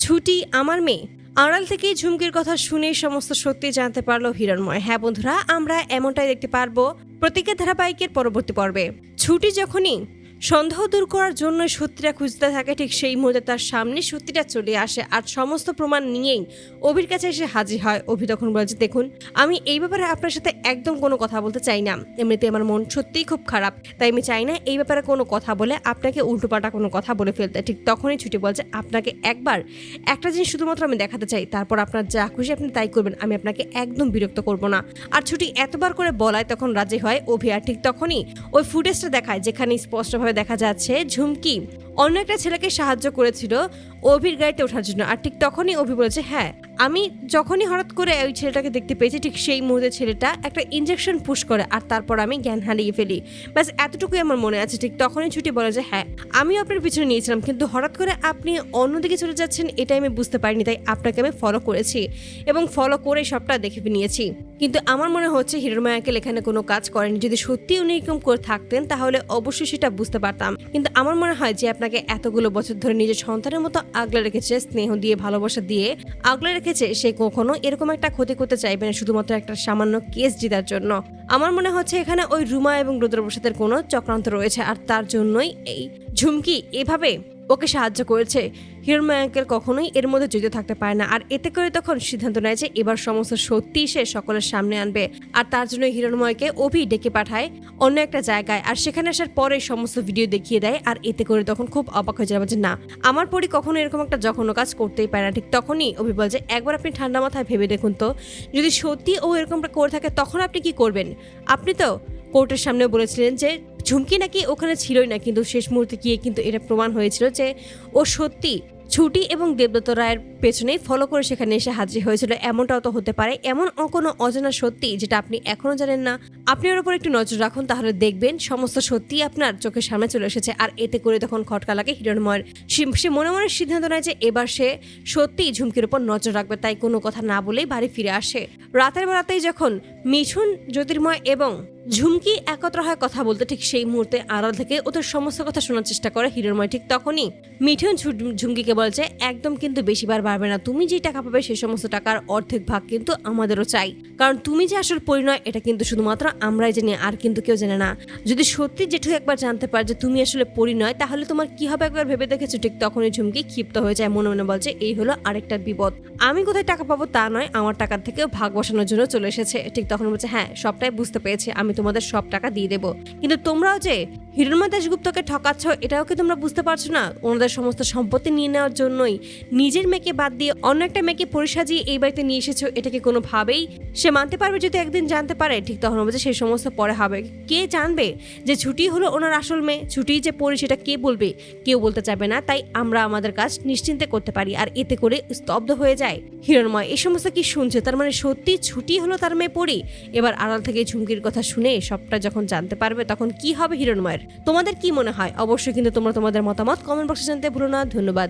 ছুটি আমার মেয়ে। আড়াল থেকে ঝুমকির কথা শুনে সমস্ত সত্যি জানতে পারলো হিরণময়। হ্যাঁ বন্ধুরা, আমরা এমনটাই দেখতে পারবো প্রত্যেকের ধারাবাহিকের পরবর্তী পর্বে। ছুটি যখনই সন্দেহ দূর করার জন্য সত্যিটা খুঁজতে থাকে, ঠিক সেই মুহূর্তে তার সামনে সত্যিটা চলে আসে আর সমস্ত প্রমাণ নিয়েই অভির কাছে এসে হাজির হয়। অভি তখন বলছে, দেখুন আমি এই ব্যাপারে আপনার সাথে একদম কোনো কথা বলতে চাই না। এমনিতে আমার মন সত্যিই খুব খারাপ, তাই আমি চাই না এই ব্যাপারে কোনো কথা বলে আপনাকে উল্টোপাল্টা কোনো কথা বলে ফেলতে। ঠিক তখনই ছুটি বলছে, আপনাকে একবার একটা জিনিস শুধুমাত্র আমি দেখাতে চাই, তারপর আপনার যা খুশি আপনি তাই করবেন, আমি আপনাকে একদম বিরক্ত করব না। আর ছুটি এতবার করে বলায় তখন রাজি হয় অভি। আর ঠিক তখনই ওই ফুটেজটা দেখায় যেখানে স্পষ্টভাবে দেখা যাচ্ছে ঝুমকি অন্য একটা ছেলেকে সাহায্য করেছিল অভির গাড়িতে ওঠার জন্য। আর ঠিক তখনই অভি বলেছে, হ্যাঁ আমি যখনই হঠাৎ করে ওই ছেলেটাকে দেখতে পেয়েছি, ঠিক সেই মুহূর্তে ছেলেটা একটা ইনজেকশন পুশ করে আর তারপর আমি জ্ঞান হারিয়ে ফেলি। ব্যাস এতটুকুই আমার মনে আছে। ঠিক তখনই ছুটি বলে যে, হ্যাঁ আমিও আপনার পিছনে নিয়েছিলাম, কিন্তু হঠাৎ করে আপনি অন্যদিকে চলে যাচ্ছেন এটাই আমি বুঝতে পারিনি, তাই আপনাকে আমি ফলো করেছি এবং ফলো করে সবটা দেখে নিয়েছি। কিন্তু আমার মনে হচ্ছে হিরণময় আঙ্কেল এখানে কোনো কাজ করেনি। যদি সত্যি উনি এরকম করে থাকতেন তাহলে অবশ্যই সেটা বুঝতে পারতাম। কিন্তু আমার মনে হয় যে আপনাকে এতগুলো বছর ধরে নিজের সন্তানের মতো আগলে রেখেছে, স্নেহ দিয়ে ভালোবাসা দিয়ে আগলে রেখেছে, সে কখনো এরকম একটা ক্ষতি করতে চাইবে না শুধুমাত্র একটা সামান্য কেস জেতার জন্য। আমার মনে হচ্ছে এখানে ওই রুমা এবং রুদ্রপ্রসাদের কোনো চক্রান্ত রয়েছে আর তার জন্যই এই ঝুমকি এভাবে ওকে সাহায্য করেছে। হিরণময় আঙ্কেল কখনোই এর মধ্যে জড়িত থাকতে পারে না। আর এতে করে তখন সিদ্ধান্ত নেয় যে এবার সমস্ত সত্যি সে সকলের সামনে আনবে। আর তার জন্য হিরণময়কে অভি ডেকে পাঠায় অন্য একটা জায়গায়, আর সেখানে আসার পরে সমস্ত ভিডিও দেখিয়ে দেয়। আর এতে করে তখন খুব অবাক হয়ে যাবে যে না, আমার পরি কখনো এরকম একটা জঘন্য কাজ করতেই পারে না। ঠিক তখনই অভি বলে যে, একবার আপনি ঠান্ডা মাথায় ভেবে দেখুন তো, যদি সত্যি ও এরকমটা করে থাকে তখন আপনি কি করবেন? আপনি তো কোর্টের সামনে বলেছিলেন যে ঝুমকি নাকি ওখানে ছিলই না, কিন্তু শেষ মুহূর্তে গিয়ে কিন্তু এটা প্রমাণ হয়েছিল যে ও সত্যি ছুটি এবং দেবদত্ত রায়ের পেছনেই ফলো করে সেখানে এসে হাজির হয়েছিল। এমনটাও তো হতে পারে, এমন কোনো অজানা সত্যি যেটা আপনি এখনো জানেন না। আপনি ওর উপর একটু নজর রাখুন, তাহলে দেখবেন সমস্ত সত্যি আপনার চোখের সামনে চলে এসেছে। আর এতে করে তখন খটকা লাগে হিরণময়ের। সে মনে মনে সিদ্ধান্ত নেয় যে এবার সে সত্যিই ঝুমকির উপর নজর রাখবে, তাই কোনো কথা না বলেই বাড়ি ফিরে আসে। রাতের বেলাতেই যখন মিঠুন, জ্যোতির্ময় এবং ঝুমকি একত্র হয় কথা বলতে, ঠিক সেই মুহূর্তে আড়াল থেকে ওদের সমস্ত কথা শোনার চেষ্টা করে হিরণময়। ঠিক তখনই মিঠুন ঝুমকিকে বলছে, একদম কিন্তু বেশিবার বাড়বে না, তুমি যে টাকা পাবে সেই সমস্ত টাকার অর্ধেক ভাগ কিন্তু আমাদেরও চাই, কারণ তুমি যে আসল পরিণয় এটা কিন্তু শুধুমাত্র আমরাই জানি, আর কিন্তু কেউ জানে না। যদি সত্যি জেঠু একবার জানতে পারে যে তুমি আসলে পরিণয়, তাহলে তোমার কি হবে একবার ভেবে দেখেছো? ঠিক তখনই ঝুমকি ক্ষিপ্ত হয়ে যায়, মনে মনে বলছে, এই হলো আরেকটা বিপদ। আমি কোথায় টাকা পাবো তা নয়, আমার টাকার থেকেও ভাগ বসানোর জন্য চলে এসেছে। ঠিক তখন বলছে, হ্যাঁ সবটাই বুঝতে পেরেছি, আমি তোমাদের সব টাকা দিয়ে দেবো, কিন্তু তোমরাও যে হিরণময় দাশগুপ্তকে ঠকাচ্ছ এটাও কি তোমরা বুঝতে পারছো না? ওনাদের সমস্ত সম্পত্তি নিয়ে নেওয়ার জন্যই নিজের মেয়েকে বাদ দিয়ে অন্য একটা মেয়েকে পরিসাজিয়ে এই বাড়িতে নিয়ে এসেছো, এটাকে কোনোভাবেই সে মানতে পারবে যদি একদিন জানতে পারে? ঠিক তখন বলছে, সেই সমস্ত পরে হবে। কে জানবে যে ছুটি হলো ওনার আসল মেয়ে? ছুটি যে পরি সেটা কে বলবে? কেউ বলতে চাবে না, তাই আমরা আমাদের কাজ নিশ্চিন্তে করতে পারি। আর এতে করে স্তব্ধ হয়ে যায় হিরণময়। এই সমস্ত কি শুনছে? তার মানে সত্যি ছুটি হলো তার মেয়ে পরি? এবার আড়াল থেকে ঝুমকির কথা শুনে সবটা যখন জানতে পারবে তখন কি হবে হিরণময়ের? তোমাদের কি মনে হয়? অবশ্যই কিন্তু তোমরা তোমাদের মতামত কমেন্ট বক্সে জানতে ভুলো না। ধন্যবাদ।